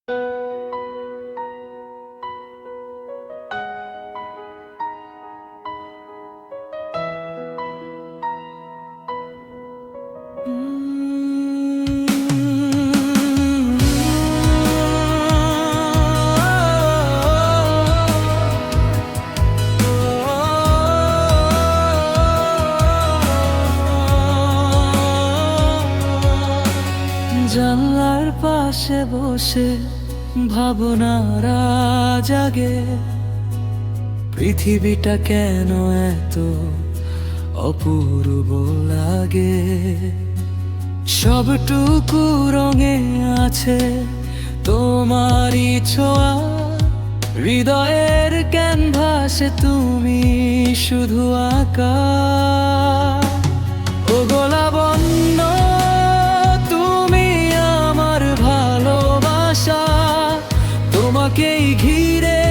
জানলার পাশে বসে ভাবনারা জাগে, পৃথিবীটা কেন এত অপূর্ব লাগে। সবটুকু রঙে আছে তোমারই ছোঁয়া, হৃদয়ের ক্যানভাসে তুমি শুধু আঁকা। ও গোলাবন্য তুমি আমার ভালোবাসা, তোমাকেই ঘিরে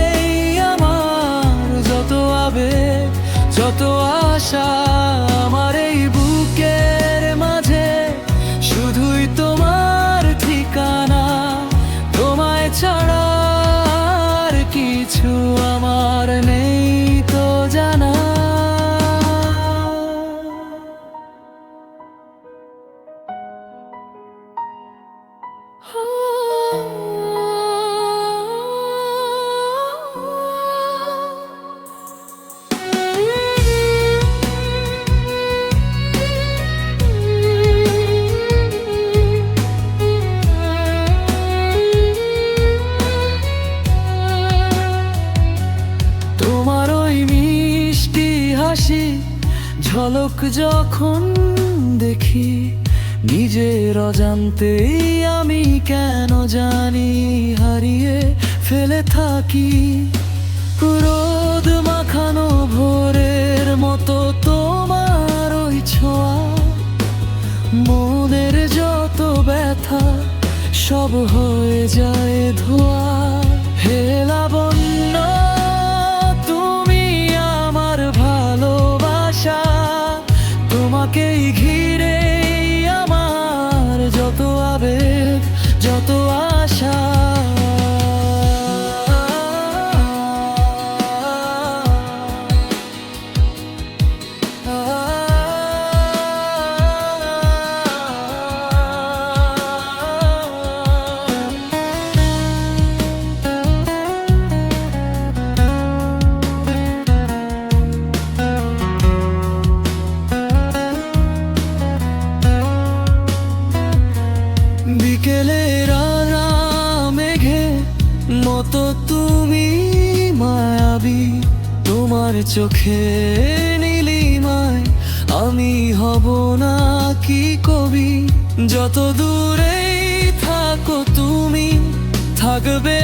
আমার যত আবেগ যত আশা। আমার এই বুকের মাঝে শুধুই তোমার ঠিকানা, তোমায় ছাড়া আর কিছু আমার নেই তো জানা। তোমার ওই মিষ্টি হাসি ঝলক যখন দেখি, নিজের অজান্তেই আমি কেন জানি হারিয়ে ফেলে থাকি। রোদ মাখানো ভোরের মতো তোমার ওই ছোঁয়া, মনের যত ব্যথা সব হয়ে যায় ধোঁয়া। হে লাবণ্য তুমি আমার ভালোবাসা, তোমাকেই ঘিরে আমার যত আবেগ যত আশা। বিকেলের মেঘে মতো তুমি মায়াবী, তোমার চোখে নীলিমায় আমি হব না কি কবি। যত দূরেই থাকো তুমি থাকবে